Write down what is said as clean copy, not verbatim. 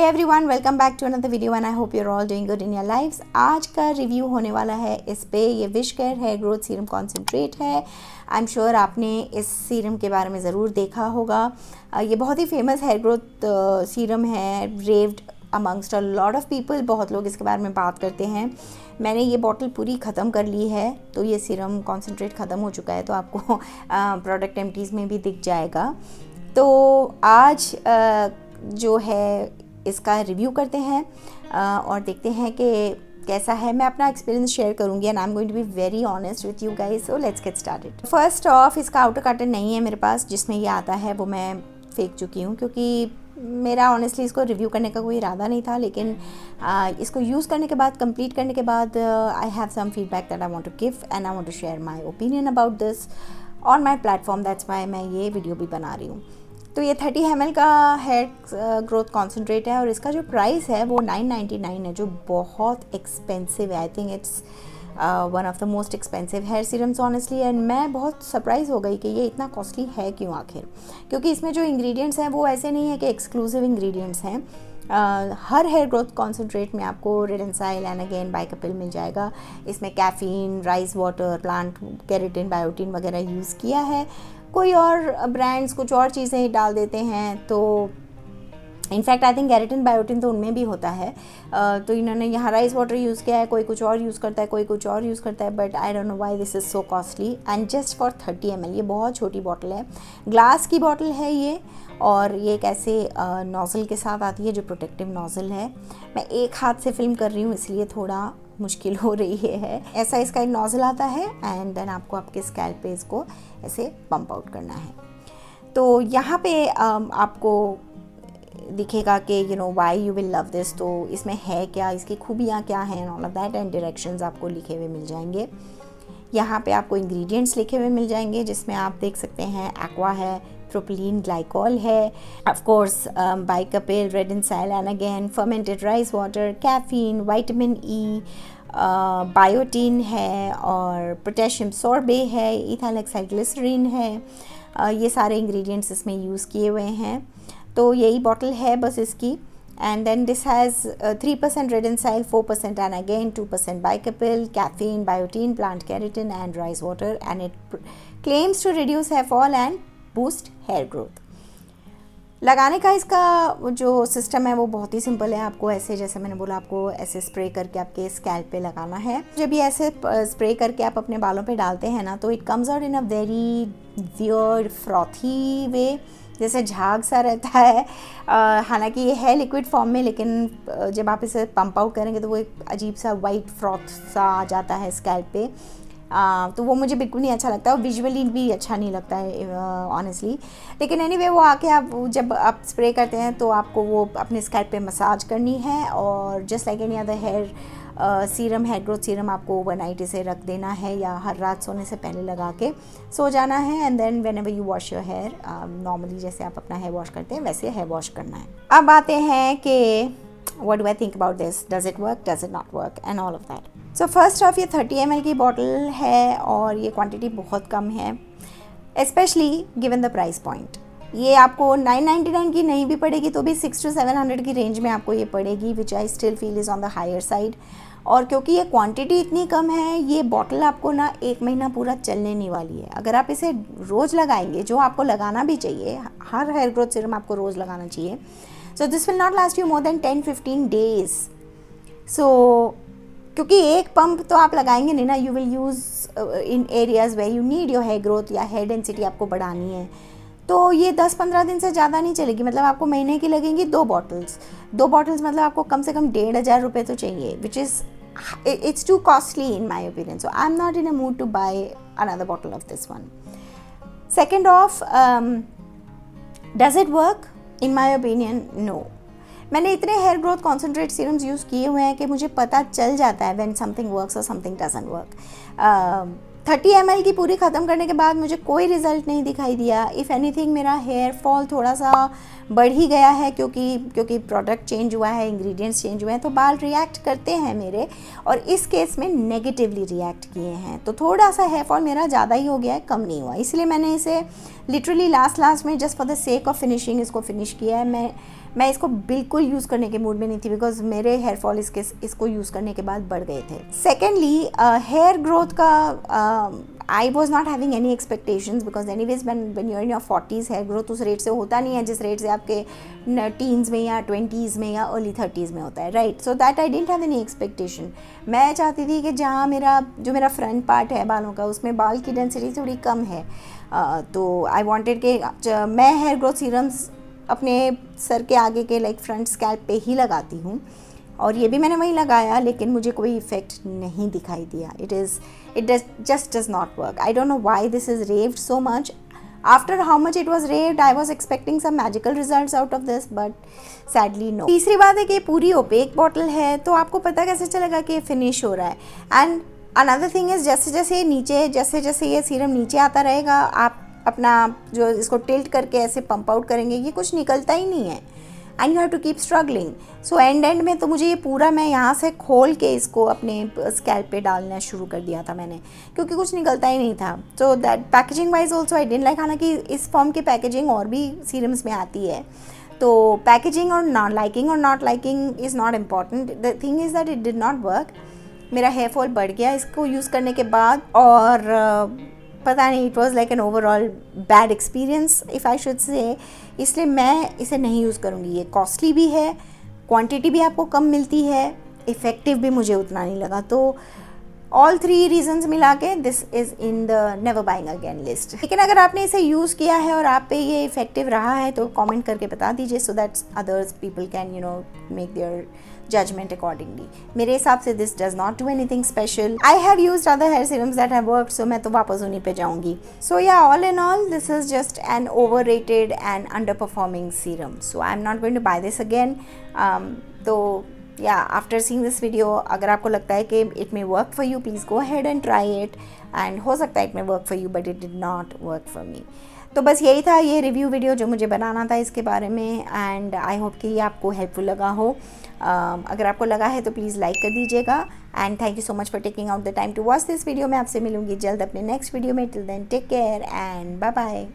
Everyone, welcome back to another video and I hope you are all doing good in your lives. आज का review होने वाला है इस पे। ये WishCare hair growth serum concentrate है। आई एम श्योर आपने इस सीरम के बारे में ज़रूर देखा होगा। ये बहुत ही फेमस हेयर ग्रोथ सीरम है, रेव्ड amongst a lot of people. बहुत लोग इसके बारे में बात करते हैं। मैंने ये बॉटल पूरी ख़त्म कर ली है, तो ये सीरम कॉन्सेंट्रेट ख़त्म हो चुका है, तो आपको प्रोडक्ट एम्प्टीज़ में भी दिख जाएगा। तो आज जो है इसका रिव्यू करते हैं और देखते हैं कि कैसा है। मैं अपना एक्सपीरियंस शेयर करूंगी and I am going to be very honest with you guys. So let's get started. First off, इसका आउटर कार्टन नहीं है मेरे पास जिसमें ये आता है, वो मैं फेंक चुकी हूँ क्योंकि मेरा ऑनेस्टली इसको रिव्यू करने का कोई इरादा नहीं था। लेकिन इसको यूज़ करने के बाद, कंप्लीट करने के बाद, I have some feedback that I want to give and I want to share my opinion about this on my platform. That's why मैं ये वीडियो भी बना रही हूँ। तो ये 30 ml का हेयर ग्रोथ कॉन्सेंट्रेट है और इसका जो प्राइस है वो 999 है, जो बहुत एक्सपेंसिव है। I think it's one of the most expensive hair serums honestly. And मैं बहुत सरप्राइज़ हो गई कि ये इतना कॉस्टली है क्यों आखिर, क्योंकि इसमें जो इंग्रेडिएंट्स हैं वो ऐसे नहीं है कि एक्सक्लूसिव इंग्रेडिएंट्स हैं। हर हेयर ग्रोथ कॉन्सेंट्रेट में आपको रेडेंसाइल एंड अगेन बाइकपिल मिल जाएगा। इसमें caffeine, rice water, plant keratin, biotin वगैरह यूज़ किया है। कोई और ब्रांड्स कुछ और चीज़ें डाल देते हैं, तो in fact I think keratin biotin तो उनमें भी होता है। तो इन्होंने यहाँ राइस वाटर यूज़ किया है, कोई कुछ और यूज़ करता है, कोई कुछ और यूज़ करता है, but I don't know why this is so costly and just for 30 ml। ये बहुत छोटी बॉटल है, ग्लास की बॉटल है ये, और ये एक ऐसे नोज़ल के साथ आती है जो प्रोटेक्टिव नोज़ल है। मैं एक हाथ से फिल्म कर रही हूँ इसलिए थोड़ा मुश्किल हो रही है। ऐसा इसका एक नोज़ल आता है एंड देन आपको आपके स्कैल्प पे इसको ऐसे पंप आउट करना है। तो यहाँ पे आपको दिखेगा कि you know why you will love this. तो इसमें है क्या, इसकी खूबियाँ क्या हैं, all of that and directions आपको लिखे हुए मिल जाएंगे। यहाँ पे आपको इंग्रेडिएंट्स लिखे हुए मिल जाएंगे जिसमें आप देख सकते हैं एक्वा है, प्रोपिलीन ग्लाइकोल है, of course Baicapil, Redensyl and again fermented rice water, caffeine, vitamin E, biotin है और पोटेशियम सोर्बे है, इथाइल ग्लिसरीन है। ये सारे इंग्रेडिएंट्स इसमें यूज़ किए हुए हैं। तो यही बॉटल है बस इसकी। And then this has 3% Redensyl, 4% and again 2% Baicapil, caffeine, biotin, plant keratin and rice water and it claims to reduce hair fall and boost hair growth. लगाने का इसका जो सिस्टम है वो बहुत ही सिंपल है। आपको ऐसे, जैसे मैंने बोला, आपको ऐसे स्प्रे करके आपके स्कैल्प पे लगाना है। जब ये ऐसे स्प्रे करके आप अपने बालों पे डालते हैं ना, तो it comes out in a very weird frothy way, जैसे झाग सा रहता है। हालांकि ये है लिक्विड फॉर्म में, लेकिन जब आप इसे पंप आउट करेंगे तो वो एक अजीब सा वाइट फ्रॉथ सा आ जाता है स्कैल्प पे। तो वो मुझे बिल्कुल नहीं अच्छा लगता और विजुअली भी अच्छा नहीं लगता है ऑनेस्टली। लेकिन एनीवे वो आके आप जब आप स्प्रे करते हैं तो आपको वो अपने स्कैल्प पे मसाज करनी है और just like any other hair serum, hair growth serum, आपको ओवरनाइट इसे रख देना है या हर रात सोने से पहले लगा के सो जाना है। And then whenever you wash your hair, normally जैसे आप अपना हेयर वॉश करते हैं वैसे हेयर वॉश करना है। अब आते हैं कि what do I think about this? Does it work? Does it not work? And all of that. So first off, ये 30 ml की बॉटल है और ये क्वांटिटी बहुत कम है, especially given the price point. ये आपको 999 की नहीं भी पड़ेगी तो भी 600 to 700 की रेंज में आपको ये पड़ेगी, which I still feel is on the higher side. और क्योंकि ये क्वांटिटी इतनी कम है, ये बॉटल आपको ना 1 महीना पूरा चलने नहीं वाली है। अगर आप इसे रोज़ लगाएंगे, जो आपको लगाना भी चाहिए, हर हेयर ग्रोथ सीरम आपको रोज़ लगाना चाहिए, so this will not last you more than 10-15 days. So क्योंकि एक पंप तो आप लगाएंगे नहीं ना, you will use in areas where you need your hair growth या hair density आपको बढ़ानी है, तो ये 10-15 दिन से ज़्यादा नहीं चलेगी। मतलब आपको महीने की लगेंगी 2 बॉटल्स मतलब आपको कम से कम 1,500 रुपये तो चाहिए, which is it's too costly in my opinion. So I'm not in a mood to buy another bottle of this one. Second off, does it work? In my opinion no. मैंने इतने hair growth concentrate serums use किए हुए हैं कि मुझे पता चल जाता है व्हेन समथिंग वर्क्स और समथिंग डजंट वर्क। 30 ml की पूरी ख़त्म करने के बाद मुझे कोई रिज़ल्ट नहीं दिखाई दिया। इफ़ एनीथिंग मेरा हेयर फॉल थोड़ा सा बढ़ ही गया है क्योंकि प्रोडक्ट चेंज हुआ है, इंग्रेडिएंट्स चेंज हुए हैं, तो बाल रिएक्ट करते हैं मेरे, और इस केस में नेगेटिवली रिएक्ट किए हैं। तो थोड़ा सा हेयर फॉल मेरा ज़्यादा ही हो गया है, कम नहीं हुआ। इसलिए मैंने इसे लिटरली लास्ट में just for the sake of finishing इसको फिनिश किया है। मैं इसको बिल्कुल यूज़ करने के मूड में नहीं थी बिकॉज मेरे हेयर फॉल इसको यूज़ करने के बाद बढ़ गए थे। सेकेंडली हेयर ग्रोथ का I was not having any expectations because anyways when you are in your 40s hair growth उस रेट से होता नहीं है जिस रेट से आपके टीन्स में या 20s में या अर्ली 30s में होता है, right. So that I didn't have any expectation. मैं चाहती थी कि जहाँ मेरा फ्रंट पार्ट है बालों का उसमें बाल की डेंसिटी थोड़ी कम है, तो आई वॉन्टेड कि मैं हेयर ग्रोथ सीरम्स अपने सर के आगे के लाइक फ्रंट स्कैल्प पे ही लगाती हूँ और ये भी मैंने वहीं लगाया, लेकिन मुझे कोई इफेक्ट नहीं दिखाई दिया। It just does not work. I don't know why this is raved so much. After how much it was raved I was expecting some magical results out of this, but sadly no. तीसरी बात है कि पूरी OPEC bottle है, तो आपको पता कैसे चलेगा कि ये फिनिश हो रहा है। एंड अनदर थिंग इज जैसे ये सीरम नीचे आता रहेगा, आप अपना जो इसको टिल्ट करके ऐसे पंप आउट करेंगे, ये कुछ निकलता ही नहीं है and you have to keep struggling. So end में तो मुझे ये पूरा मैं यहाँ से खोल के इसको अपने स्कैल्प पे डालना शुरू कर दिया था मैंने, क्योंकि कुछ निकलता ही नहीं था। So that packaging wise also I didn't like. हालांकि इस फॉर्म की पैकेजिंग और भी सीरम्स में आती है, तो पैकेजिंग और not liking is not important. The thing is that it did not work. मेरा हेयर फॉल बढ़ गया इसको यूज़ करने के बाद, और पता नहीं, it was like an overall bad experience if I should say. इसलिए मैं इसे नहीं यूज़ करूँगी। ये कॉस्टली भी है, क्वांटिटी भी आपको कम मिलती है, इफ़ेक्टिव भी मुझे उतना नहीं लगा। तो ऑल 3 रीजंस मिला के this is in the never buying again list. लेकिन अगर आपने इसे यूज़ किया है और आप पे ये इफ़ेक्टिव रहा है तो कमेंट करके बता दीजिए, so that others people can make their judgment accordingly. मेरे हिसाब से this does not do anything special. I have used other hair serums that have worked, so मैं तो वापस उन्हीं पे जाऊंगी. So yeah, all in all, this is just an overrated and underperforming serum. So I'm not going to buy this again. तो yeah, after seeing this video, अगर आपको लगता है कि it may work for you, please go ahead and try it. And हो सकता है it may work for you, but it did not work for me. तो बस यही था ये रिव्यू वीडियो जो मुझे बनाना था इसके बारे में, एंड आई होप कि ये आपको हेल्पफुल लगा हो। अगर आपको लगा है तो प्लीज़ लाइक कर दीजिएगा, and thank you so much for taking out the time to watch this video. मैं आपसे मिलूंगी जल्द अपने नेक्स्ट वीडियो में। Till then take care and bye bye.